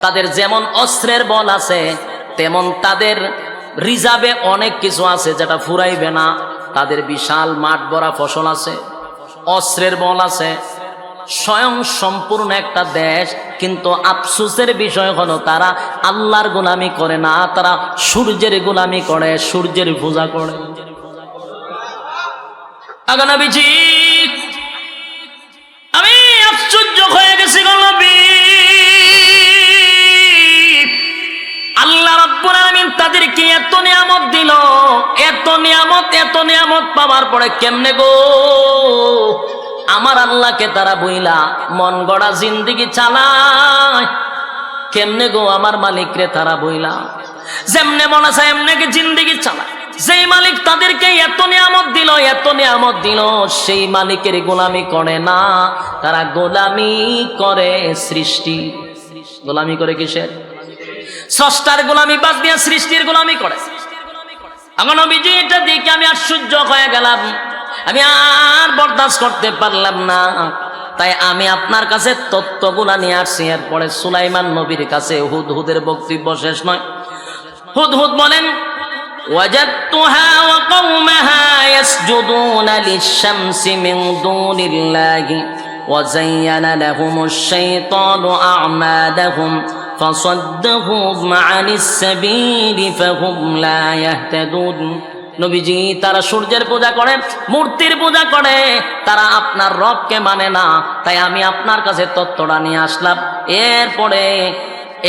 তাদের যেমন অস্ত্রের বল আছে, তেমন তাদের রিজার্ভে অনেক কিছু আছে যেটা ফুরাইবে না। তাদের বিশাল মাঠ ভরা ফসল আছে, অস্ত্রের বল আছে, স্বয়ং সম্পূর্ণ একটা দেশ। কিন্তু আফসোসের বিষয় হলো তারা আল্লাহর গোলামি করে না, তারা সূর্যের গোলামি করে, সূর্যের পূজা করে। আগে নবীজি, আমি আশ্চর্য হয়ে গেছি গো নবী, আল্লাহ রাব্বুল আলামিন তাদেরকে এত নিয়ামত দিল, এত নিয়ামত পাওয়ার পরে কেমনে গো আমার আল্লাহকে তারা বইলা মন গড়া জিন্দেগি চালায়? কেমনে গো আমার মালিকরে তারা বইলা যেমনে মনে চায় এমনে কি জিন্দেগি চালায়? যেই মালিক তাদেরকে এত নিয়ামত দিল, সেই মালিকের গোলামি করে না, তারা গোলামি করে সৃষ্টি। গোলামি করে কিসের? স্রষ্টার গোলামি বাদ দিয়ে সৃষ্টির গোলামি করে। আমার নবীজি এটা দেখে আমি আশ্চর্য হয়ে গেলাম, আমি আর বরদাস্ত করতে পারলাম না। তাই আমি আপনার কাছে তত্ত্বগুলা নিয়ে আসছি। এরপরে সুলাইমান নবীর কাছে হুদহুদের বক্তব্য শেষ নয়। হুদহুদ বলেন, ওয়াজাদতুহা ওয়া কওমাহা ইয়াসজুদুনা লিশ-শামসি মিন দুনিল্লাহি ওয়া যায়্যানা লাহুমুশ শাইতানু আ'মালাহুম ফাসাদ্দাহুম আনিস সাবিলি ফাহুম লা ইয়াহতাদুন। নবীজি, তারা সূর্যের পূজা করে, মূর্তির পূজা করে, তারা আপনার রবকে মানে না। তাই আমি আপনার কাছে তত্ত্বটা নিয়ে আসলাম।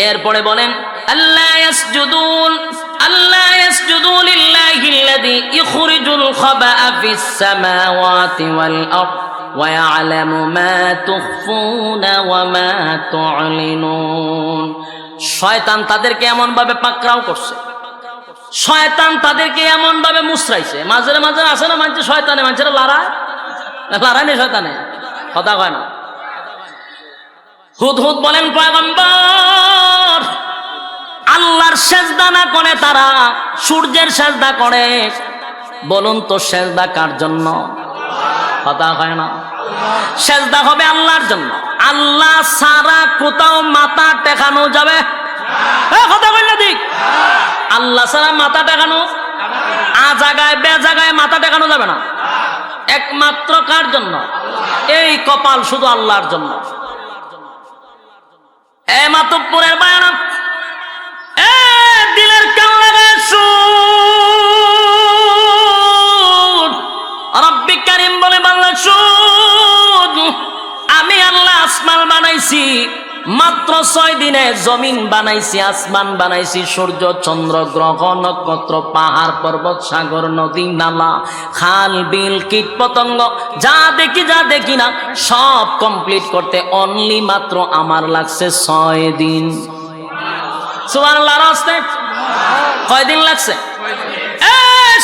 এরপরে বলেন, আল্লাহ ইয়াসজুদু লিল্লাহিল্লাযী ইখরিজুল খাবা'a ফিস সামাওয়াতি ওয়াল আরদ ওয়া ইয়া'লামু মা তুখফুনা ওয়া মা তু'লিনুন। শয়তান তাদেরকে এমন ভাবে পাকড়াও করছে, শয়তান তাদেরকে এমন ভাবে মুসরাইছে। মাঝে মাঝে আসে না মানছে শয়তানে, মানুষের লড়াই নেই, শয়তানে কথা কয় না। হুদহুদ বলেন, পয়গম্বর, আল্লাহর সেজদা না করে তারা সূর্যের সেজদা করে। বলুন তো সেজদা কার জন্য? কথা হয় না। সেজদা হবে আল্লাহর জন্য। আল্লাহ ছাড়া কোথাও মাথা টেকানো যাবে? কথা বল না দিক। আল্লাহ ছাড়া মাথা টেকানো, আ জায়গায় বে জায়গায় মাথা টেকানো যাবে না। একমাত্র কার জন্য? এই কপাল শুধু আল্লাহর জন্য। এ মাতব্বরের বায়ান, এ দিলের কান লাগায় শুন, রব্বি কারীম বলে বাংলা শুন, আমি আল্লাহ আসমান বানাইছি মাত্র 6 দিনে, জমিন বানাইছি, আসমান বানাইছি, সূর্য চন্দ্র গ্রহ নক্ষত্র পাহাড় পর্বত সাগর নদী নালা খাল বিল কীট পতঙ্গ যা দেখি না সব কমপ্লিট করতে অনলি মাত্র আমার লাগছে 6 দিন। সুবহানাল্লাহ। রাস্তে কয় দিন লাগছে?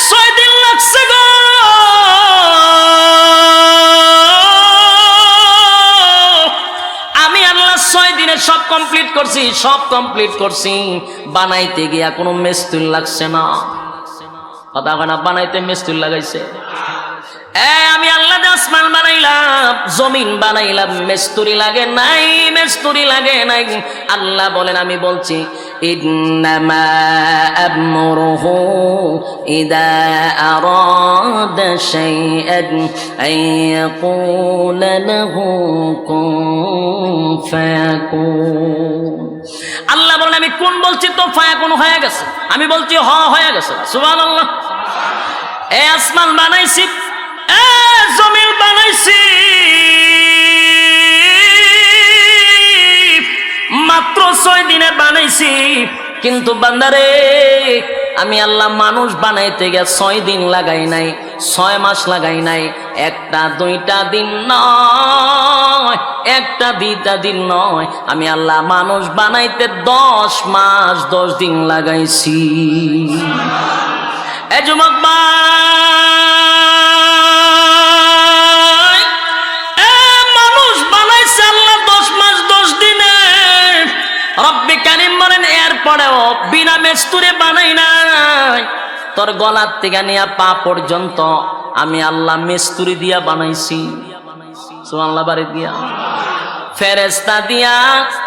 6 দিন লাগছে গো। আমি আল্লাহ 6 দিনে সব কমপ্লিট করছি। বানাইতে গিয়া কোনো মিস্ত্রি লাগছে না। কথা হয় না, বানাইতে মিস্ত্রি লাগাইছে। আমি আল্লাহ আসমান বানাইলাম, জমিন বানাইলাম, মিস্ত্রি লাগে নাই। আল্লাহ বলেন, আমি বলছি, ইন্নামা আমরুহু ইযা আরাদা শাইআন আইয়াকুলা লাহু কুন ফায়াকুন। আল্লাহ বলেন, আমি কোন বলছি তো ফায়াকুন হয়ে গেছে, আমি বলছি হয়ে গেছে। সুবহানাল্লাহ। আসমান বানাইছি, জমিন বানাইছি, মাত্র 6 দিনে বানাইছি। কিন্তু বান্দারে, আমি আল্লাহ মানুষ বানাইতে গিয়ে 6 দিন লাগাই নাই, 6 মাস লাগাই নাই, 1-2 দিন নয়, 1-2 দিন নয়, আমি আল্লাহ মানুষ বানাইতে 10 মাস 10 দিন লাগাইছি। এ যুবক রব্বি কারীম বলেন, এরপরেও বিনা মিস্ত্রি বানাই নাই, তোর গলার থেকে নিয়ে পা পর্যন্ত আমি আল্লাহ মিস্ত্রি দিয়া বানাইছি। সুবহানাল্লাহ। বাড়ি দিয়া ফেরেশতা দিয়া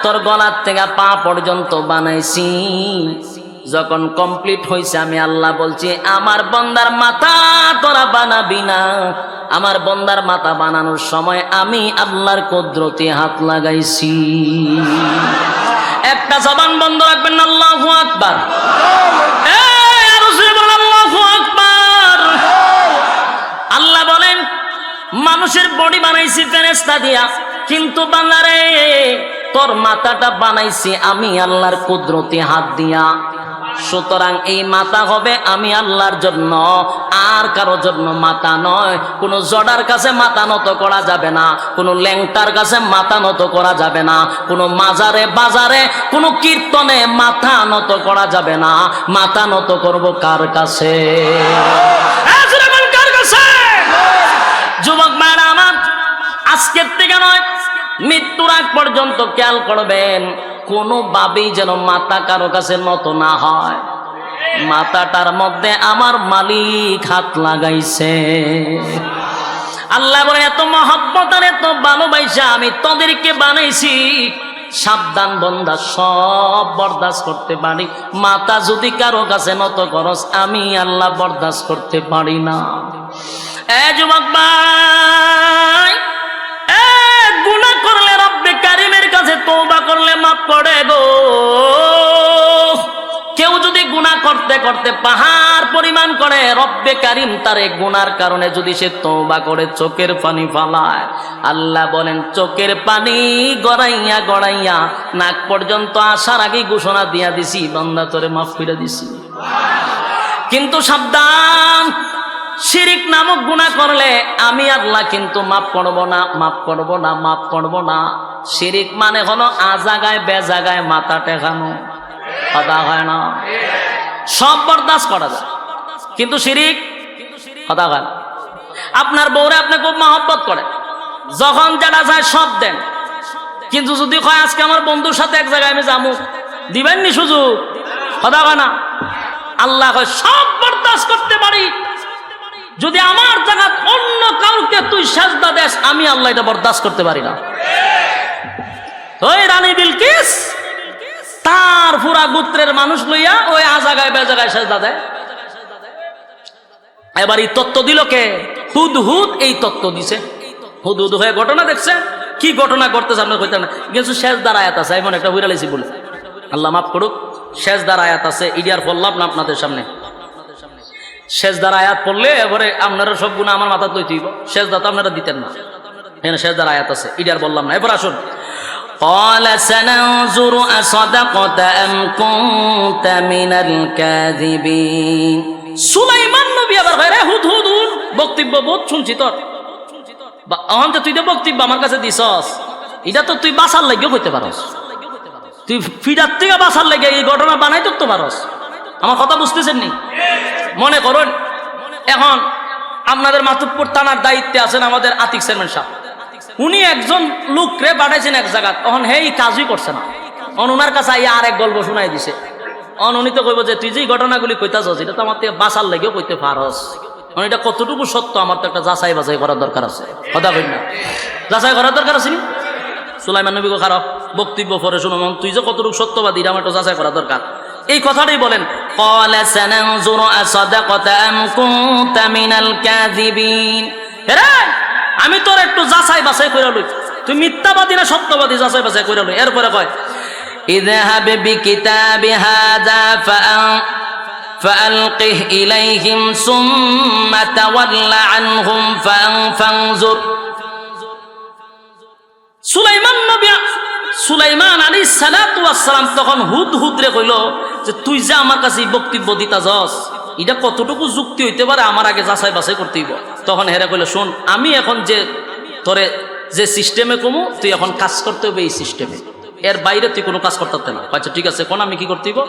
তোর গলার থেকে পা পর্যন্ত বানাইছি। যখন কমপ্লিট হয়েছে আমি আল্লাহ বলছি আমার বান্দার মাথা তোরা বানাবি না। আমার বান্দার মাথা বানানোর সময় আমি আল্লাহর কুদরতে হাত লাগাইছি। একটা জবান বন্ধ রাখবেন না, আল্লাহু আকবার। আরো জোরে বলেন আল্লাহু আকবার। আল্লাহ বলেন মানুষের বডি বানাইছি ফেরেশতা দিয়া, কিন্তু বান্দারে তোর মাথাটা বানাইছি আমি আল্লাহর কুদরতে হাত দিয়া। সুতরাং এই মাথা হবে আমি আল্লাহর জন্য, আর কারো জন্য মাথা নয়। কোনো জড়ার কাছে মাথা নত করা যাবে না, কোনো ল্যাংটার কাছে মাথা নত করা যাবে না, কোনো মাজারে বাজারে কোনো কীর্তনে মাথা নত করা যাবে না। মাথা নত করব কার কাছে? যুবক ভাইরা আমার, আজকের থেকে নয় মৃত্যুর আগ পর্যন্ত খেয়াল করবেন কোনোভাবেই যেন মাথা কারো কাছে নত না হয়। মাথাটার মধ্যে আমার মালিক হাত লাগাইছে। আল্লাহ বলে এত মহব্বত আর এত ভালোবাসা আমি তোদেরকে বানাইছি, সাবধান বান্দা, সব বরদাস্ত করতে পারি। মাথা যদি কারো কাছে নত করস আমি আল্লাহ বরদাস্ত করতে পারি না। যুবক ভাই, গুনাহ করলে রব্বে কারিমের কাছে তওবা করলে মাফ করে গো। কেউ যদি গুনাহ করতে করতে পাহাড় পরিমাণ করে, রব্বে কারিম তার এই গুনার কারণে যদি সে তওবা করে চোখের পানি ফালায়, আল্লাহ বলেন চোখের পানি গড়াইয়া গড়াইয়া নাক পর্যন্ত আসার আগেই ঘোষণা দিয়া দিছি বান্দা তোরে মাফ করে দিছি। কিন্তু সাবধান, শিরিক নামক গুনাহ করলে আমি আল্লাহ কিন্তু মাফ করব না, মাফ করব না, মাফ করব না। শিরিক মানে হলো আজাগায় বেজাগায় মাথা টেকানো, কথা হয় না? সব বরদাস্ত করা যায়, কিন্তু শিরিক কথা হয় না। আপনার বউরে আপনি খুব মহব্বত করে, যখন যেটা চায় সব দেন, কিন্তু যদি কয় আজকে আমার বন্ধুর সাথে এক জায়গায় আমি যাবো, দিবেননি সুযোগ? কথা হয় না? আল্লাহ কয় সব বরদাস্ত করতে পারি, যদি আমার জায়গা অন্য কাউকে তুই সাজদা দেস আমি আল্লাহ এটা বরদাস্ত করতে পারি না। ওই রানী বিলকিস তার পুরা গোত্রের মানুষ লইয়া ওই আজাগায় বেজাগায় সাজদা দেয়। এবার এই তত্ত্ব দিল কে? হুদহুদ এই তত্ত্ব দিছে। হুদহুদ হয়ে ঘটনা দেখছে। কি ঘটনা ঘটতেছে আপনার কইতে না, কিন্তু সেজদার আয়াত আছে, এমন একটা হইরালাইছি বলে আল্লাহ মাফ করুক। সেজদার আয়াত আছে, ইডিয়ার বললাম না আপনাদের সামনে। সেজদার আয়াত পড়লে এবারে আপনারা সব গুনাহ আমার মাথা লইতে হইব। সেজদা তো আপনারা দিতেন না, এখানে সেজদার আয়াত আছে, ইডিয়ার বললাম না। এবার আসুন, قال سننظر أصدقت أم كنت من الكاذبين। সুলাইমান নবী আবার কয় রে হুদহুদ, বক্তব্য বহুত শুনছি তোর, অহন তুই তো বক্তব্য আমার কাছে দিছস, এটা তো তুই বাঁচার লাগিও কইতে পারস, তুই ফিরার থেকে বাঁচার লাগে এই ঘটনা বানাই তো পারস। আমার কথা বুঝতেছেন নি? মনে করুন এখন আপনাদের মাতুব্বর থানার দায়িত্বে আছেন আমাদের আতিক চেয়ারম্যান সাহেব, উনি একজন লোকরে পাঠাইছেন এক জায়গা, তখন হে কাজই করছে না, ওনার কাছে আইয়া আর এক গল্প শুনাই দিছে। উনি তো কইব যে তুই যে ঘটনাগুলি কইতাছস এটা তো আমার থেকে বাঁচার লাগেও কইতে পারস, এটা কতটুকু সত্য আমার তো একটা যাচাই বাছাই করার দরকার আছে, কথা কই না? যাচাই করার দরকার আছে নি? সুলাইমান নবী খারাপ বক্তব্য পরে শুনো, তুই যে কতটুকু সত্যবাদী এটা আমার একটু যাচাই করা দরকার। এই কথাটাই বলেন, ক্বালা সানানজুরু আসাদাকাতা আম কুনতা মিনাল কাযিবিন। রে আমি তোর একটু যাচাই বাছাই কইরা লই, তুই মিথ্যাবাদী না সত্যবাদী যাচাই বাছাই কইরা লই। এরপরে কয় ইযহাব বিকিতাবি হাযা فألقه إليهم ثم تول عنهم فانظر। সুলাইমান আলাইহিস সালাতু ওয়াস সালাম তখন হুদহুদ রে কইল যে তুই যে আমার কাছে বক্তব্য দিতা যাস এটা কতটুকু যুক্তি হইতে পারে আমার আগে যাচাই বাছাই করতে হইব। তখন হেরে কইল শোন, আমি এখন যে তোরে যে সিস্টেমে কমু তুই এখন কাজ করতে হবে এই সিস্টেমে, এর বাইরে তুই কোনো কাজ করতে পারতে না। আচ্ছা ঠিক আছে, কোন আমি কি করতে হইব?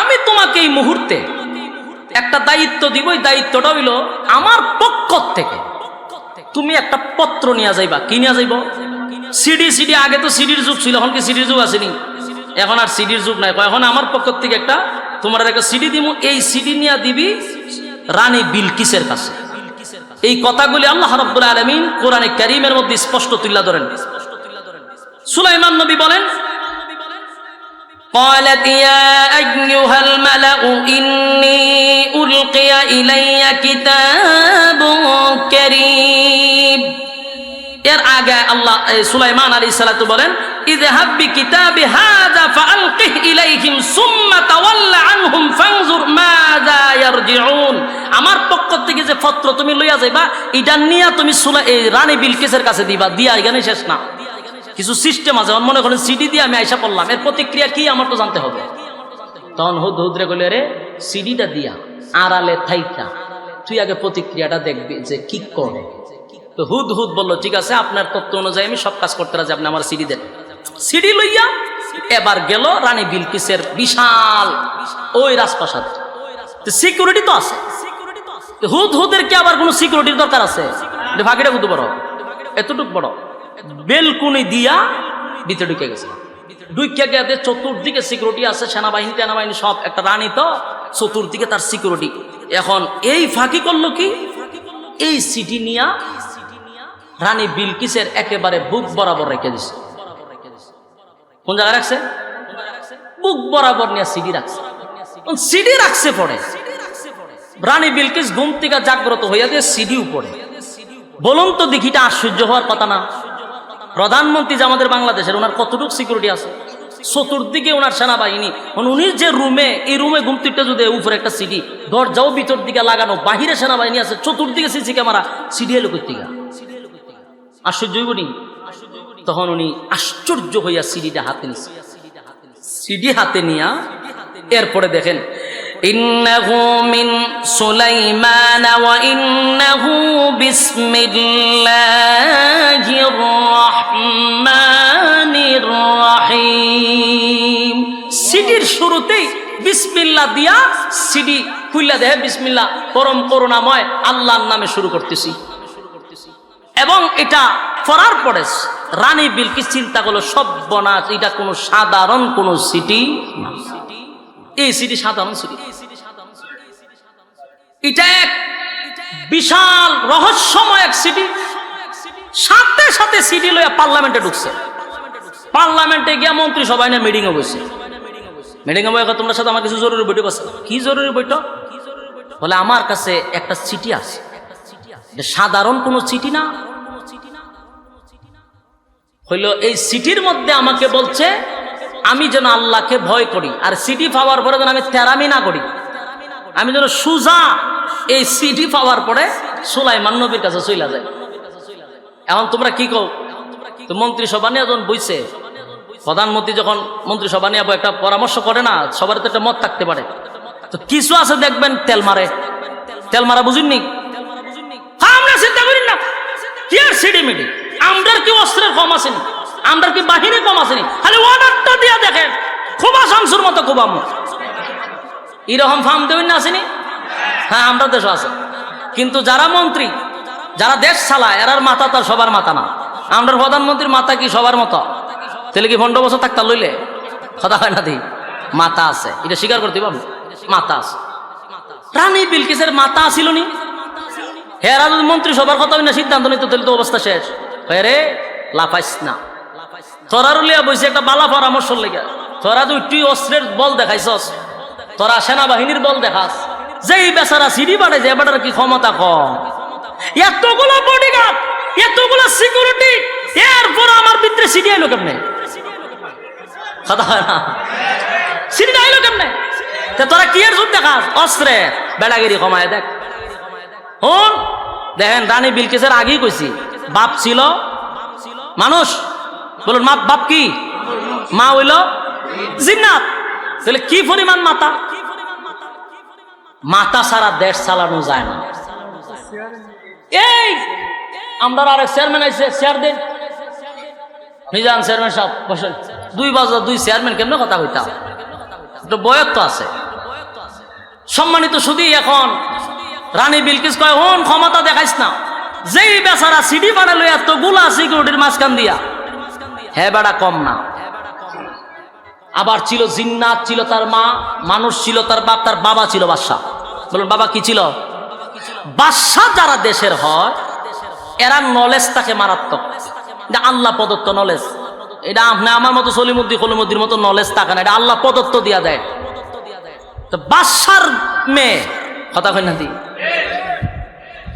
আমি তোমাকে এই মুহূর্তে একটা দায়িত্ব দিব, এই দায়িত্বটা হইল আমার পক্ষ থেকে তুমি একটা পত্র নিয়ে যাইবা। কি নিয়ে যাইব? সিডি। আগে তো সিডির যুগ ছিল, এখন কি সিডির যুগ আসেনি? এখন আর সিডির যুগ নাই। এখন আমার পক্ষ থেকে একটা তোমার একটা সিডি দিব, এই সিডি নিয়ে দিবি রানী বিলকিসের কাছে। এই কথাগুলি আল্লাহ রাব্বুল আলামিন কোরআনে কারীমের মধ্যে স্পষ্ট তুলে ধরেন। সুলাইমান নবী বলেন, قالت يا أيها الملأ إني ألقي إلي كتاب كريم। এর আগে আল্লাহ সুলাইমান আলাইহিস সালাতু বলেন, ইযহাব বিকিতাবি হাযা ফাআলকিহ ইলাইহিম সুম্মা তাওয়াল্লা আনহুম ফানজুর মাযা ইয়ারজিউন। আমার পক্ষ থেকে যে পত্র তুমি লইয়া যাইবা, এটা নিয়া তুমি রানী বিলকিসের কাছে দিবা, দিয়া এখানে শেষ না, কিছু সিস্টেম আছে। মনে করেন সিডি দিয়ে আমি আইসা পড়লাম, এর প্রতিক্রিয়া কি আমার তো জানতে হবে। তখন হুদহুদরে কইলে, রে সিডিটা দিয়া আড়ালে থাইকা তুই আগে প্রতিক্রিয়াটা দেখবি যে কি করে। তো হুদহুদ বলল, ঠিক আছে, আপনার তত্ত্ব অনুযায়ী আমি সব কাজ করতে রাজি, আপনি আমার সিডি দেন। সিডি লইয়া এবার গেল রানী বিলকিসের বিশাল ওই রাজপ্রাসাদ। সিকিউরিটি তো আছে, হুদহুদের কি আবার কোনো সিকিউরিটির দরকার আছে? ভাগিটা কত বড়, এতটুক বড় বেলকুনি দিয়া ভিতরে ঢুকে গেছে। ঢুকে গিয়ে চতুর্দিকে সিকিউরিটি আছে, সেনাবাহিনী টেনাবাহিনী সব। একটা রানী তো, চতুর্দিকে তার সিকিউরিটি। এখন এই ফাঁকি করলো কি, এই সিটি নিয়া রানী বিলকিসের একেবারে বুক বরাবর রেখে দিছে। কোন জায়গায় রাখছে? বুক বরাবর নিয়ে সিডি রাখছে। সিডি রাখছে পড়ে রানী বিলকিস ঘুম থেকে জাগ্রত হইয়া দিয়ে সিডি উপরে। বলুন তো দেখিটা আশ্চর্য হওয়ার কথা না? প্রধানমন্ত্রী যে আমাদের বাংলাদেশের, ওনার কতটুকু সিকিউরিটি আছে, চতুর্দিকে ওনার সেনাবাহিনী। উনি যে রুমে, এই রুমে ঘুমতিটা যদি উপরে একটা সিডি, দরজাও ভিতর দিকে লাগানো, বাহিরে সেনাবাহিনী আছে, চতুর্দিকে সিসি ক্যামেরা, সিডি এলো কর্তিকা। আশ্চর্য বলি। তখন উনি আশ্চর্য হইয়া সিডিটা হাতে নিছে। সিডি হাতে নিয়া এরপরে দেখেন, ইন্নাহু মিন সুলাইমান ওয়া ইন্নাহু বিসমিল্লাহির রহমানির রহিম। সিডির শুরুতেই বিসমিল্লাহ দিয়া সিডি খুইলা দেয়, বিসমিল্লাহ পরম করুণাময় আল্লাহর নামে শুরু করতেছি। এবং এটা পড়ার পরে রানী বিলকিস চিন্তা করলো, সর্বনাশ, এটা কোনো সাধারণ কোনো সিটি না, এই সিটি সাধারণ সিটি, এটা এক বিশাল রহস্যময় এক সিটি। সাথে সাথে সিটি লইয়া পার্লামেন্টে ঢুকছে। পার্লামেন্টে গিয়া মন্ত্রী সবাই না মিটিং এ বসে। মিটিং এ বসে, তোমার সাথে আমার কিছু জরুরি বৈঠক আছে। কি জরুরি বৈঠক? বলে, আমার কাছে একটা চিঠি আছে, সাধারণ কোনো চিঠি না। হইল, এই চিঠির মধ্যে আমাকে বলছে আমি যেন আল্লাহকে ভয় করি, আর সিটি পাওয়ার পরে যেন আমি তেরামি না করি, আমি যেন সুজা এই সিটি পাওয়ার পরে সুলাইমান নবীর কাছে চইলা যায়। এখন তোমরা কি কও? তো মন্ত্রিসভা নিয়ে যখন বইছে, প্রধানমন্ত্রী যখন মন্ত্রিসভা নিয়ে একটা পরামর্শ করে না, সবার তো একটা মত থাকতে পারে। তো কিছু আছে দেখবেন তেল মারে, তেল মারা বুঝিনি? আমরা চিন্তা করি না কি আর সিডি মিডি, আমরার কি অস্ত্রের কম আসেনি, আমরার কি বাহিনী কম আসেনি, খালি অর্ডারটা দিয়া দেখেন খুবা শামসুর মতো খুবাম এরকম ফার্ম দেবেন না আসেনি? হ্যাঁ, আমরা দেশও আছে। কিন্তু যারা মন্ত্রী, যারা দেশ চালায়, এরার মাথা তার সবার মাথা না। আমরার প্রধানমন্ত্রীর মাথা কি সবার মতো? তাহলে কি 15 বছর থাকতা লইলে কথা হয় না? মাথা আছে, এটা স্বীকার করতে পারবো, মাথা আছে। রানী বিলকিসের মাথা আসিল নি? হেরা যদি মন্ত্রী সবার কথা না সিদ্ধান্ত নিত, তাহলে তো অবস্থা শেষ। রে লাফাইস না, তোরা লিয়া বইছে একটা বালা পরামর্শ লেগে। তোরা তো তুই অস্ত্রের বল দেখাইছস, তোরা সেনাবাহিনীর বল দেখাস, যেই বেচারা সিডি বাড়ে যে এবার কি ক্ষমতা কম, এতগুলো বডিগার্ড, এতগুলো সিকিউরিটি, এরপর আমার ভিতরে সিডি আইলো কেমনে? কথা হয় না? সিডি আইলো কেমনে? তোরা কি এর যুদ্ধ দেখাস? অস্ত্রে বেড়াগিরি কমায় দেখ। হন দেখেন, রানী বিলকিসের আগেই কইছি, বাপ ছিল মানুষ। বলুন, বাপ কি? মা হইল জিন্নাত। তাহলে কি পরিমাণ মাথা? মাথা সারা দেশ চালানো যায় না। এই আমরা আরেক চেয়ারম্যান আইছে, চেয়ার দেন মিজান চেয়ারম্যান সাহেব বসেন। 2 বাজে 2 চেয়ারম্যান কেমনে কথা কইতা? একটু বয়স তো আছে। সম্মানিত শুধু এখন রানী বিলকিস কয়, হন ক্ষমতা দেখাইস না, যেই বেচারা সিডি বাড়া লইয়া তো গুলা সিকিউরিটির মাঝখান দিয়া, হ্যাঁ বেড়া কম না। আবার ছিল জিন্নাত, ছিল তার মা, মানুষ ছিল তার বাপ, তার বাবা ছিল বাদশা। বলুন, বাবা কি ছিল? বাদশা। যারা দেশের হয় এরা নলেজ তাকে মারাত্মক, আল্লাহ প্রদত্ত নলেজ। এটা আপনি আমার মতো সলিমুদ্দির মতো নলেজ থাকে না, এটা আল্লাহ প্রদত্ত দিয়া দেয়। তো বাদশার মেয়ে কথা কই না দি,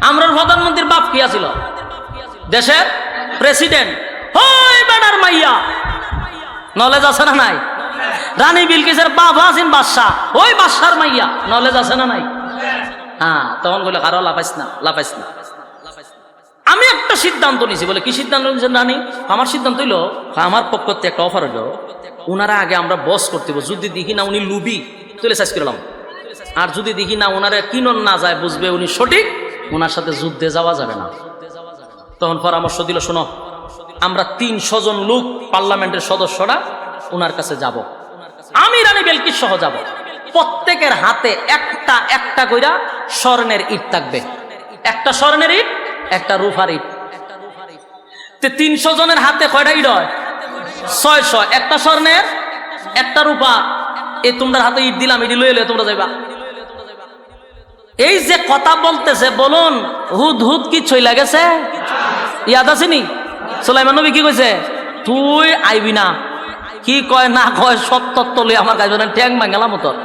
আমরা প্রধানমন্ত্রীর বাপ কি আছিল, দেশের প্রেসিডেন্ট, ওই বেটার মাইয়া নলেজ আছে না নাই? রানী বিলকিসের বাবা আছেন বাদশা, ওই বাদশার মাইয়া নলেজ আছে না নাই? হ্যাঁ, তখন বলে কারো লাফাইস না, লাফাইস না। আমি একটা সিদ্ধান্ত নিয়েছি। বলে কি সিদ্ধান্ত নিয়েছেন রানী? আমার সিদ্ধান্ত হইলো, আমার পক্ষ থেকে একটা অফার হইলো, উনারা আগে আমরা বস করতে হবে, যদি দেখি না উনি লুবি তুলে সাইজ করলাম, আর যদি দেখি না উনারা কিনন না যায় বুঝবে উনি সঠিক, ওনার সাথে যুদ্ধে যাওয়া যাবে না। তখন পরামর্শ দিল, শোনো আমরা 300 জন লোক পার্লামেন্টের সদস্যরা ওনার কাছে যাব, আমি রানী বিলকিস সহ যাব, প্রত্যেকের হাতে একটা একটা কইরা স্বর্ণের ইট থাকবে, একটা স্বর্ণের ইট, একটা রূপার ইট। 300 জনের হাতে কয়টা ইট হয়? 600, একটা স্বর্ণের একটা রূপা। এই তোমরা হাতে ইট দিলাম, ইট লইলে তোমরা যাইবা। এই যে কথা বলতেছে, বলুন হুদ হুদ কি ছইলা গেছে? ইয়াদ আসেনি? সুলাইমান নবী কি কইছে? তুই আইবি না, কি কয় না কয় সব তত্ত্ব লই আমার কাছে ট্যাং ভাঙালাম তোর।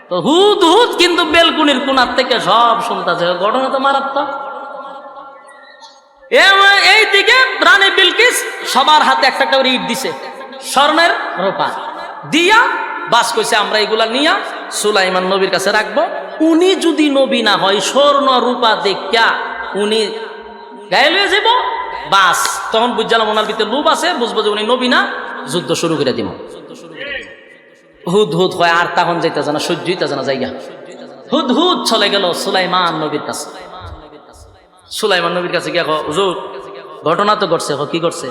তো হুদ হুদ কিন্তু বেলকুনির কোনার থেকে সব শুনতেছে, ঘটনা তো মারাত্মক। এই দিকে রানী বিলকিস সবার হাতে একটা একটা করে ইট দিছে, স্বর্ণের রূপা দিয়া বাস কইছে আমরা এগুলা নিয়া সুলাইমান নবীর কাছে রাখবো, উনি যদি নবী না হয় স্বর্ণ রূপা দেখা উনি গায়ে লয়ে যাব, বাস তখন বুঝলাম ওনার ভিতরে লোভ আছে, বুঝবো যে উনি নবী না, যুদ্ধ শুরু করে দিব। হুদ হুদ হয়, আর তখন যাইতেছে না, সহ্য হইতেছে না জায়গা, হুদ হুদ চলে গেল সুলাইমান নবীর কাছে। সুলাইমান নবীর কাছে গিয়ে হুজুর ঘটনা তো ঘটছে, কি করছে?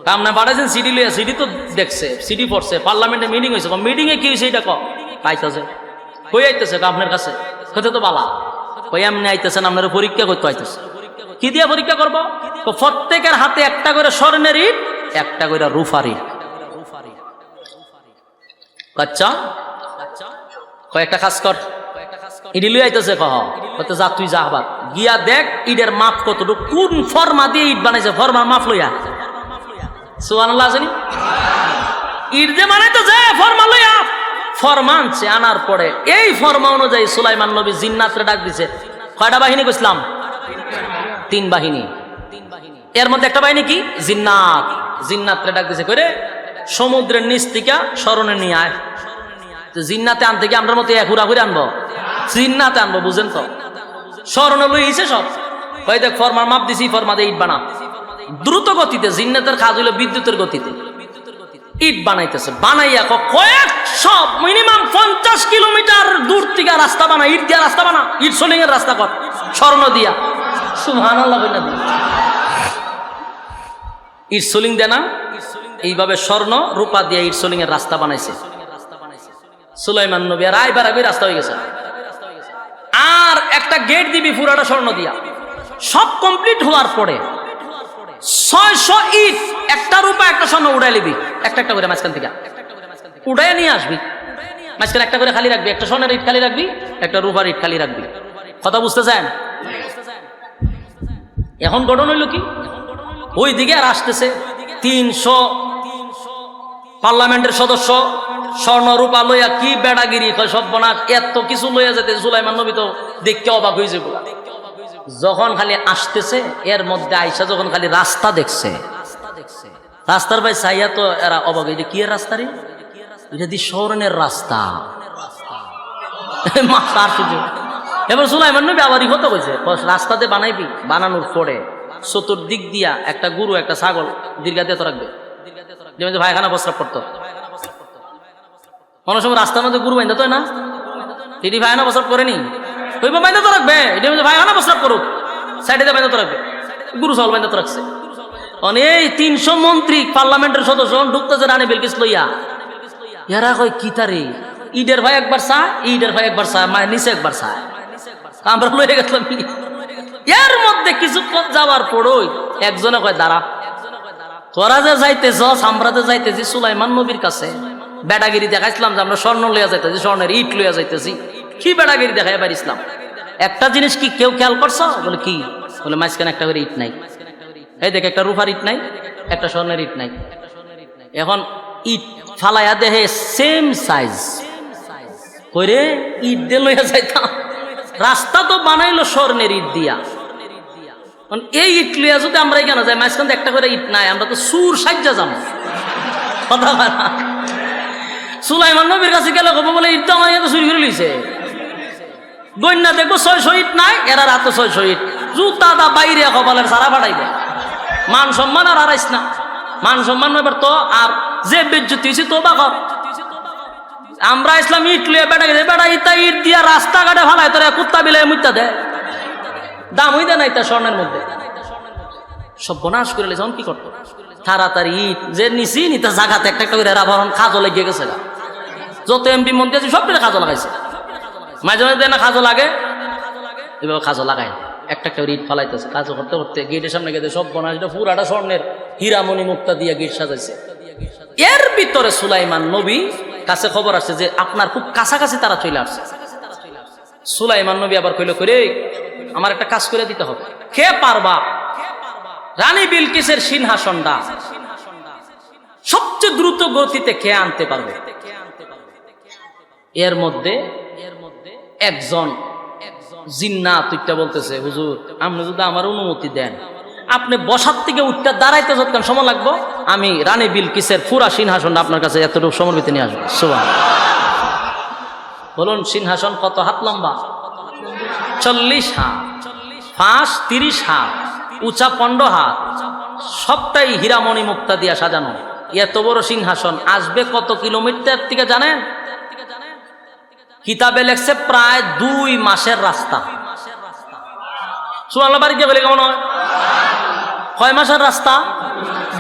কামনা পাঠাইছেন সিডি লইয়া, সিডি তো দেখছে, সিডি পড়ছে, পার্লামেন্টে মিটিং হয়েছে, মিটিং এ কি হয়েছে এটা পাইতেছে, কই আইতেছে আপনার কাছে? হতে তো বালা, কই এমনি আইতেছেন, আপনার পরীক্ষা করতে আইতেছে। কি দিয়া পরীক্ষা করবো? প্রত্যেকের হাতে একটা করে স্বর্ণের ইট, একটা করে রূপার ইট। আচ্ছা কয়েকটা কাজ কর, ইডি লই আইতেছে, কত যা তুই যা আবার গিয়া দেখ ইটের মাপ কতটুকু, কোন ফর্মা দিয়ে ইট বানাইছে, ফর্মার মাপ লইয়া। সুবহানাল্লাহ আসেনি? ইট যে বানাইতেছে ফর্মা লইয়া, ফর্মা আনছে, আনার পরে এই ফর্মা অনুযায়ী সুলাইমান নবী জিন্নাতরে ডাক দিছে। কয়টা বাহিনী কইছিলাম? 3 বাহিনী। এর মধ্যে একটা বাহিনী কি? জিন্নাত। জিন্নাতরে ডাক দিছে, কইরে সমুদ্রের নিচ থেকে স্মরণে নিয়ে আয়। তো জিন্নাতে আনতে কি আমরা মতো এক হুরা করে আনবো? জিন্নাতে আনবো, বুঝেন তো? স্মরণে লইছে সব, কই দেখ ফর্মার মাপ দিছি, ফর্মা দিয়ে ইট বানা। দ্রুত গতিতে, জিন্নাতের কাজ হইলো বিদ্যুতের গতিতে। ইট বানাইতেছে, বানাইয়া কয়েকশো মিনিমাম 50 কিলোমিটার দূর থেকে রাস্তা বানা, ইট দিয়া রাস্তা বানা, ইট সোলিং এর রাস্তা কর স্বর্ণ দিয়া। সুবহানাল্লাহ বইলা দি ইট সোলিং দেয় না, এইভাবে স্বর্ণ রূপা দিয়া ইট সোলিং এর রাস্তা বানাইছে সুলাইমান নবী। আর আই বারাবি রাস্তা হয়ে গেছে, আর একটা গেট দিবি পুরাটা স্বর্ণ দিয়া। সব কমপ্লিট হওয়ার পরে 600 ইট, একটা রূপা একটা স্বর্ণ উড়াই লিবি, একটা একটা করে মাঝখান থেকে উড়াই নিয়ে আসবি, মাঝখানে একটা করে খালি রাখবি, একটা স্বর্ণের ইট খালি রাখবি, একটা রূপার ইট খালি রাখবি। কথা বুঝতেছেন? এখন ঘটনা হইল কি, ওই দিকে আর আসতেছে 300 পার্লামেন্টের সদস্য স্বর্ণ রূপা লইয়া, কি বেড়াগিরি সব বনা, এত কিছু লইয়া যেতে সুলাইমান নবী তো দেখতে অবাক হয়েছে। যখন খালি আসতেছে, এর মধ্যে আইসা যখন খালি রাস্তা দেখছে, রাস্তার ভাই চাইয়া তো এরা অবাক, এটা কি এর রাস্তা রে? এটা দি স্বর্ণের রাস্তা। এবার সুলাইমান নবী আবার ইহত কইছে, রাস্তাতে বানাইবি, বানানোর পরে চতুর্দিক দিয়া একটা গরু একটা ছাগল দীর্ঘাতে তো রাখবে, যেমন ভাইখানা প্রস্রাব করতো। কোনো সময় রাস্তার মধ্যে গরু বাইন্দা তো না, এটি ভাইখানা প্রস্রাব করেনি, ওই বাইন্দা তো রাখবে, এটি ভাইখানা প্রস্রাব করুক, সাইডে বাইন্দা তো রাখবে, গরু ছাগল বাইন্দা তো রাখছে। এই 300 মন্ত্রী পার্লামেন্টের সদস্য ঢুকতেছে রানী বিলকিস লইয়া। এরা কয় কি তারে, ইডের ভাই একবার চা, ইডের ভাই একবার চা, মায়ের নিচে একবার চা, আমরা লইয়া গেছিলাম। এর মধ্যে কিছুক্ষণ যাওয়ার পরই একজনে কয় দাঁড়া, তোরা যে যাইতেছ, আমরা যে যাইতেছি সুলাইমান নবীর কাছে, বেড়াগিরি দেখাইছিলাম যে আমরা স্বর্ণ লইয়া যাইতেছি, স্বর্ণের ইট লইয়া যাইতেছি, কি বেড়াগিরি দেখাই পারিছিলাম। একটা জিনিস কি কেউ খেয়াল করছো? বলে কি? বলে মাঝখানে একটা করে ইট নাই, এই দেখ একটা রূপার ইট নাই, একটা স্বর্ণের ইট নাই। এখন ইট ফালাইয়া দেহে সেম সাইজ কইরে ইট দিয়ে লইয়া যাইতাম। রাস্তা তো বানাইলো স্বর্ণের ইট দিয়া, এই ইট লইয়া যদি আমরা এখানে যাই মাঝখান একটা করে ইট নাই, আমরা তো সুর সাজ্জা যাবো। কথা বলা সুলাইমান নবীর কাছে গেলে কব বলে ইট তো আমার এত চুরি করে লইছে, গন্যা দেখবো 600 ইট নাই, এরা রাতে 600 ইট জুতা দা বাইরে কপালের সারা ফাটাই দেয়। মান সম্মান আর আড়াইস না, মান সম্মান এবার তো আর যে বেজ্জতি হয়েছে তো বাকর। আমরা ইসলাম ইট লইয়া বেটা গেছে, বেটা ইটা ইট দিয়া রাস্তাঘাটে ফালাই তোরা কুত্তা বিলে মুত্তা দেয়, দাম হইতে নাই তা স্বর্ণের মধ্যে। সব বনাশ করে লেছে, কি করতো তাড়াতাড়ি ইট যে নিছি নিতে জাগাতে একটা একটা করে আভরণ খাজো লেগে গেছে, যত এমপি মন্ত্রী আছে সব করে খাজো লাগাইছে। মাঝে মাঝে না খাজো লাগে, এভাবে খাজো লাগাই একটা একটা ইট ফালাইতেছে, কাজও করতে করতে গেটের সামনে গেছে সব বনাশটা পুরাটা স্বর্ণের হীরামণি মুক্তা দিয়ে গেট সাজাইছে। এর ভিতরে সুলাইমান নবী কাছে খবর আসছে যে আপনার খুব কাছাকাছি তারা চলে আসছে। সুলাইমান নবী আবার কইল করে আমার একটা কাজ করে দিতে হবে, কে পারবা রানী বিলকিসের সিংহাসনটা সবচেয়ে দ্রুত গতিতে কে আনতে পারবে? এর মধ্যে একজন জিন্নাত তুইটা বলতেছে, হুজুর আপনি যদি আমার অনুমতি দেন, আপনি বসার থেকে উঠতে দাঁড়াইতে যতক্ষণ সময় লাগবো, আমি রানী বিলকিসের পুরা সিংহাসনটা আপনার কাছে এতটুকু সময়ের ভিতরে নিয়ে আসবো। সুবহানাল্লাহ। বলুন সিংহাসন কত হাত লম্বা? 40 হাত, ফাঁস 30 হাত, উঁচা 15 হাত, সবটাই হীরামণি মুক্তা দিয়া সাজানো। এত বড় সিংহাসন আসবে কত কিলোমিটার থেকে জানেন? কিতাবে লেখছে প্রায় 2 মাসের রাস্তা। সুবহানাল্লাহ। বাড়ি গিয়ে বলে কেমন হয়? কয় মাসের রাস্তা?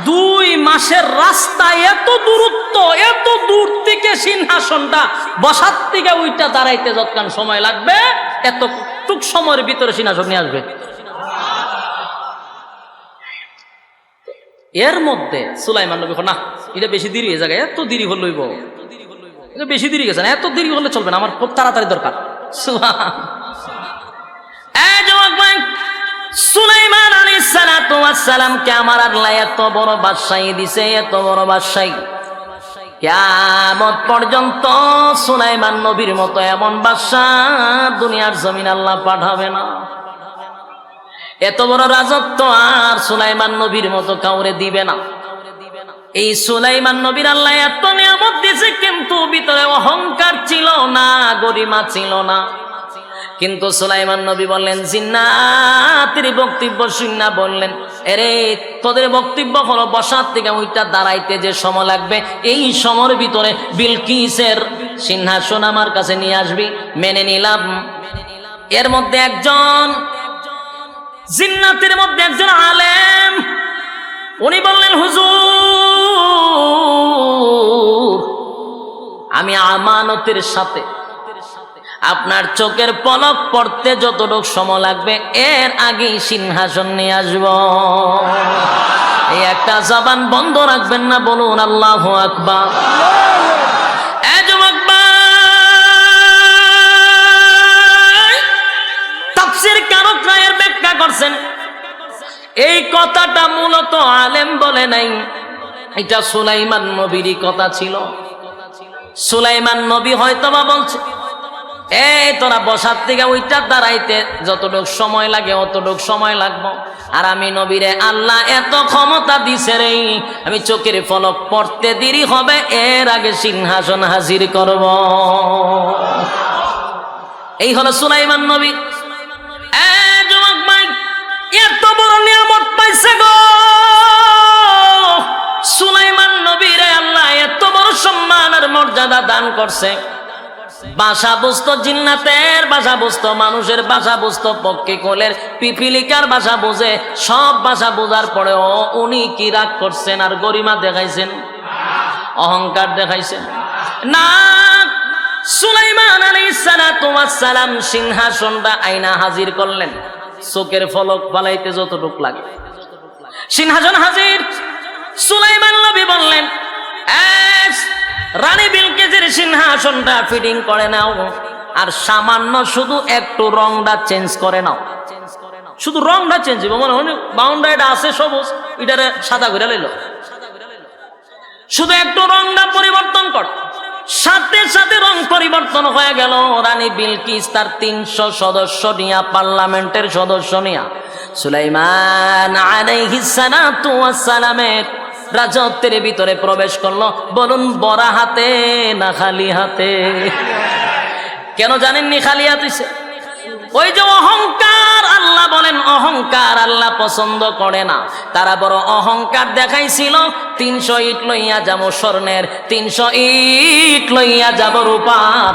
2 মাসের রাস্তা। এত দূরত্ব, এত দূর থেকে সিংহাসনটা বসার থেকে ওইটা দাঁড়াইতে যতক্ষণ সময় লাগবে, এতটুক সময়ের ভিতরে সিংহাসন নিয়ে আসবে। এর মধ্যে সুলাইমান নবী না, এটা বেশি দেরি হয়ে যায়, এত দেরি হলইব, এটা বেশি দেরি গেছে না, এত দেরি হলে চলবে না, আমার খুব তাড়াতাড়ি দরকার। সুলাইমান আলাইহিস সালাতু ওয়াস সালামকে আমার আল্লাহ এত বড় বাদশাহী দিছে, এত বড় বাদশাহী, কিয়ামত পর্যন্ত সুলাইমান নবীর মতো এমন বাদশাহ দুনিয়ার জমিন আল্লাহ পাঠাবে না। এত বড় রাজত্ব আর সুলাইমান নবীর মতো কাউরে দিবে না। এই সুলাইমান নবীর আল্লাহ এত নিয়ামত দিয়েছে, কিন্তু ভিতরে অহংকার ছিল না, গরিমা ছিল না। কিন্তু সুলাইমান নবী বললেন, জিন্নাতের বক্তব্য শুননা বললেন, এরে তোদের বক্তব্য হলো বসার থেকে ওইটা দাঁড়াইতে যে সময় লাগবে, এই সময়ের ভিতরে বিলকিসের সিংহাসন আমার কাছে নিয়ে আসবি। মেনে নিলাম। এর মধ্যে একজন জিন্নাতের মধ্যে একজন আলেম, উনি বললেন, হুজুর আমি আমানতের সাথে আপনার চোখের পলক পড়তে যতটুকু সময় লাগবে এর আগেই সিংহাসন নিয়ে আসব। এই একটা জবান বন্ধ রাখবেন না, বলুন আল্লাহু আকবার। তাফসীর কারকরা এর ব্যাখ্যা করছেন, এই কথাটা মূলত আলেম বলে নাই, এটা সুলাইমান নবীরই কথা ছিল। সুলাইমান নবী হয়তোবা বলছে, এই তোরা বসার থেকে ওইটা দাঁড়াইতে যতটুকু সময় লাগে অতটুকু সময় লাগবো, আর আমি নবীরে আল্লাহ এত ক্ষমতা দিছে রে, আমি চোখের পলক পড়তে দেরি হবে, এর আগে সিংহাসন হাজির করব। এই হলো সুলাইমান নবী। যুবক ভাই, এত বড় নিয়ামত পাইছে গো সুলাইমান নবীরে আল্লাহ, এত বড় সম্মান আর মর্যাদা দান করছে। ভাষা বুঝতো জিন্নাতের ভাষা বুঝতো, মানুষের ভাষা বুঝতো, পক্ষী কোলের পিপিলিকার ভাষা বুঝে, সব ভাষা বোঝার পরেও উনি কি রাগ করছেন আর গরিমা দেখাইছেন, অহংকার দেখাইছেন না। সুলাইমান আলাইহিস সালাতু ওয়াস সালাম সিংহাসনটা আইনা হাজির করলেন, চোখের ফলক ফালাইতে যতটুকু লাগে সিংহাসন হাজির। সুলাইমান নবী বললেন, রানী বিলকিসের সিংহাসনটা ফিটিং করে নাও, আর সামান্য শুধু একটু রংটা চেঞ্জ করে নাও, শুধু রংটা চেঞ্জ হবে, মানে বাউন্ডারিটা আছে সবুজ, এটারে সাদা করে লইল। শুধু একটু রংটা পরিবর্তন কর, সাথে সাথে রং পরিবর্তন হয়ে গেল। রানী বিলকিস তার 300 সদস্য নিয়া, পার্লামেন্টের সদস্য নিয়া সুলাইমান আলাইহিস সালাতু ওয়াস সালামের রাজত্বের ভিতরে প্রবেশ করলো। বলুন বড়া হাতে না খালি হাতে? কেন জানেননি খালি হাতে? ওই যে অহংকার, আল্লাহ বলেন অহংকার আল্লাহ পছন্দ করে না। তারা বড় অহংকার দেখাইছিল, 300 ইট লইয়া যাব স্বর্ণের, 300 ইট লইয়া যাব রূপার।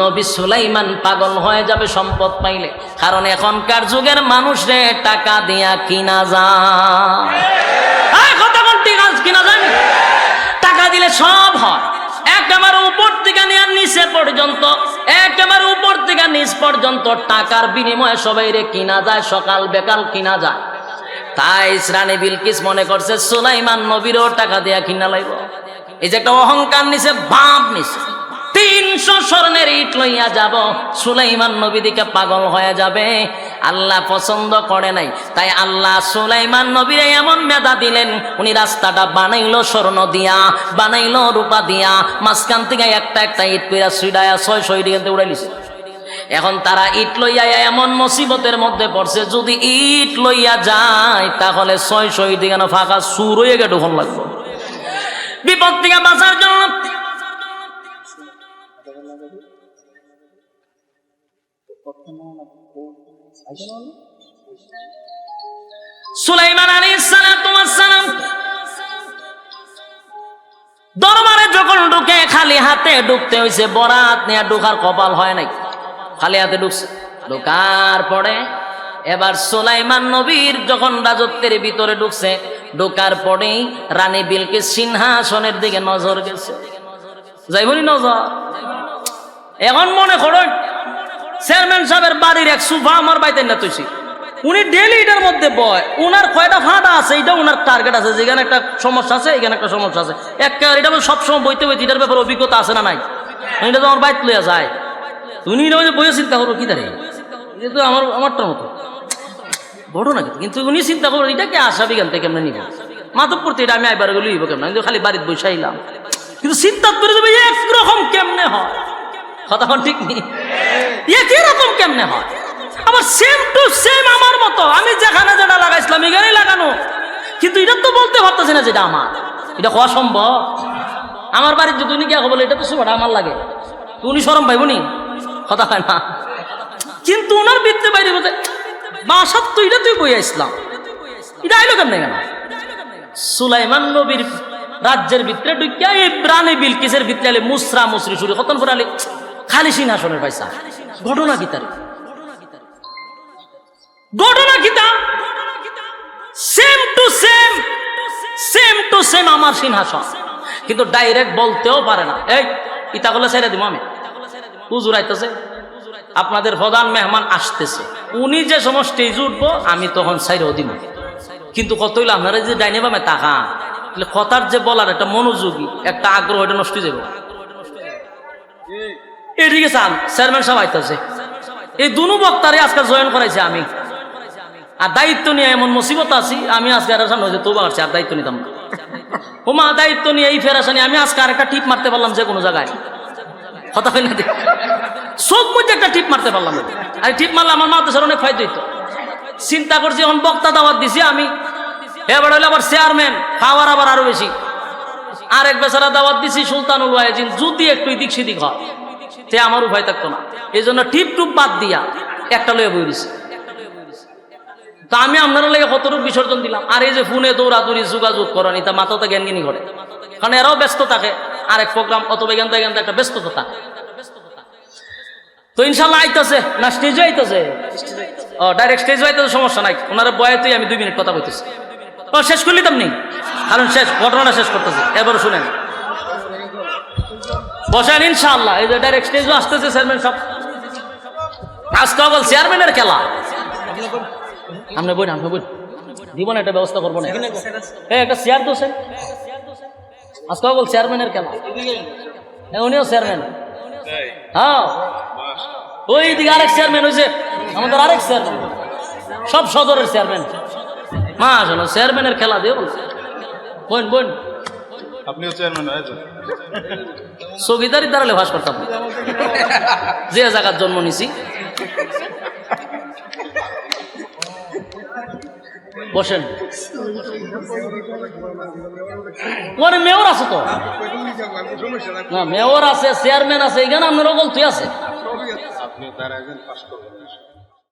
নবী সুলাইমান পাগল হয়ে যাবে সম্পদ পাইলে, কারণ এখনকার যুগের মানুষরে টাকা দিয়া কিনা যায়। কিনা যায়, টাকা দিলে সব হয়। একেবারে উপর থেকে নিয়ে নিচে পর্যন্ত, একেবারে উপর থেকে নিচ পর্যন্ত টাকার বিনিময়ে সবাই রে কিনা যায়, সকাল বেকাল কিনা যায়। তাই রানী বিলকিস মনে করছে সুলাইমান নবীরও টাকা দিয়া কিনা লাইব। এই যে একটা অহংকার নিছে, ভাব নিছে, 300 স্বর্ণের ইট লইয়া যাব, সুলাইমান নবী দিকে পাগল হয়ে যাবে। আল্লাহ পছন্দ করে নাই, তাই আল্লাহ সুলাইমান নবীরে এমন মেধা দিলেন, উনি রাস্তাটা বানাইলো স্বর্ণ দিয়া, বানাইলো রূপা দিয়া, মাঝখান থেকে একটা একটা ইট পেরা সুইডায়া 600 ইট এখান থেকে উড়াই লিছে। এখন তারা ইট লইয়া এমন মুসিবতের মধ্যে পড়ছে, যদি ইট লইয়া যায় তাহলে 600 ইট এখানে ফাঁকা সুর হয়ে গেছে, ঢোকন লাগবে। বিপদ থেকে বাঁচার জন্য সুলাইমান আলাইহিস সালাম দরবারে যখন ঢুকে, খালি হাতে ঢুকতে হয়েছে, বরাত নিয়ে ঢুকার কপাল হয় নাই, খালি হাতে ঢুকছে। ঢুকার পরে এবার সুলাইমান নবীর যখন রাজত্বের ভিতরে ঢুকছে, ঢুকার পরেই রানী বিলকিস সিংহাসনের দিকে নজর গেছে। যাইবনি নজর? এখন মনে করেন চেয়ারম্যান সাহেবের বাড়ির এক সোফা আমার বাইতে না তুইছি, উনি ডেলি এটার মধ্যে বয়, উনার কয়টা ফাঁদা আছে এটা উনার টার্গেট আছে, যেখানে একটা সমস্যা আছে এখানে একটা সমস্যা আছে, একটা এটা সবসময় বইতে বইতে এটার ব্যাপারে অভিজ্ঞতা আছে না নাই? এটা তো আমার বাইত লইয়া যায়, উনি এটা বইয়ে চিন্তা করবো কি দাঁড়িয়ে, এটা তো আমারটার মতো বড় নাকি, কিন্তু উনি চিন্তা করবো এটাকে আসা বিজ্ঞান থেকে কেমনে নিব, মাতব করতে এটা আমি একবার গেলে নিব কেমন, কিন্তু খালি বাড়িতে বসাইলাম, কিন্তু চিন্তা করে দেবে একরকম কেমনে হয়, কথা ঠিক নেই, একই রকম কেমনে হয়। আবার সেম টু সেম আমার মতো, আমি যেখানে যেটা লাগাইছিলাম এখানেই লাগানো, কিন্তু এটা তো বলতে পারতেছি না যেটা আমার, এটা হওয়া সম্ভব? আমার বাড়ির যদি উনি কে বলে এটা তো সুবাটা আমার লাগে, উনি শরম পাইবনি, কথা হয় না, কিন্তু উনার বৃত্তে বাইরে বলতে বাসার তো এটা তুই বই আসলাম, এটা আইলো কেমনে কেন? সুলাইমান নবীর রাজ্যের ভিতরে ঢুকিয়া এই রানী বিলকিসের ভিতরে মুসরা মুসরি শুরু খতন করে আলে খালি সিংহাসনের পয়সা। ঘটনা কি তার? ঘটনা কি তা? Same to same, same to same আমার সিংহাসন, কিন্তু ডাইরেক্ট বলতেও পারে না, এই ইতা গুলো ছেড়ে দিব আমি, হুজুর আইতেছে, আপনাদের প্রধান মেহমান আসতেছে, উনি যে সময় স্টেজ উঠবো আমি তখন সাইরেও দিব, কিন্তু কত হইলো আপনারা যে ডাইনে বামে তাকা, কথার যে বলার একটা মনোযোগী একটা আগ্রহ, এটা নষ্ট হয়ে যাবে। এদিকে চান চেয়ারম্যান সাহেব আইতেছে, এই দুনো বক্তারে আজকে জয়েন করাইছে আমি, আর দায়িত্ব নিয়ে এমন মুসিবত আছি, আমি আজকে আর সামনে হয়েছে তোবা করছি, আর দায়িত্ব নিতাম না, ওমা দায়িত্ব নিয়ে এই ফেরাসানি আমি আজকে আর একটা টিপ মারতে পারলাম যে কোনো জায়গায়, কথা হয় না, চোখ মধ্যে একটা টিপ মারতে পারলাম, আর টিপ মারলে আমার মাদ্রাসার অনেক ফায়দা হইতো। চিন্তা করছি এখন বক্তা দাওয়াত দিছি আমি, এবার হইলে আবার চেয়ারম্যান খাওয়ার আবার আরো বেশি, আর এক বেচারা দাওয়াত দিছি সুলতানুল ওয়াইজিন, যদি একটু এদিক সেদিক হয় তে আমার উপায় থাকতো না, এই জন্য টিপ টুপ বাদ দিয়া একটা লয়ে বই দিছি। তা আমি আপনারা লেগে কতটুকু বিসর্জন দিলাম, আর এই যে ফোনে দৌড়াদৌড়ি যোগাযোগ করেন, এটা মাথাতে জ্ঞানগিনি করে, কারণ এরাও ব্যস্ত থাকে, আরেক প্রোগ্রাম অথবা এখান থেকে একটা ব্যস্ততা থাকে। তো ইনশাল্লাহ আইতেছে না স্টেজে আইতেছে, ও ডাইরেক্ট স্টেজে আইতেছে, সমস্যা নাই, ওনারা বয়াতেই আমি 2 মিনিট কথা বলতেছি, ও শেষ করলি তেমনি, কারণ শেষ ঘটনাটা শেষ করতেছে, এবার শুনেন বসেন ইনশাআল্লাহ। এই যে ডাইরেক্ট স্টেজও আসতেছে চেয়ারম্যান সব, আজকে বল চেয়ারম্যানের খেলা, আপনি বই না, আপনি বই দিব না, এটা ব্যবস্থা করবো না, একটা চেয়ার দোষেন, আজকে বল চেয়ারম্যানের খেলা, উনিও চেয়ারম্যান, হ্যাঁ ওই দিকে আরেক চেয়ারম্যান হয়েছে, আমাদের আরেক চেয়ারম্যান, সব সদরের চেয়ারম্যান, মা শোনো চেয়ারম্যানের খেলা দিয়ে বলছে, বোন বোন আপনিও চেয়ারম্যান হয়েছেন। চৌকিদারি দাঁড়ালে ভাস করতাম না। যে জায়গার জন্ম নিছি। বসেন। ওর মেয়র আছে তো না, মেয়র আছে, চেয়ারম্যান আছে, এখানে আপনার তুই আছে। আপনি দাঁড়ায় পাস করবেন।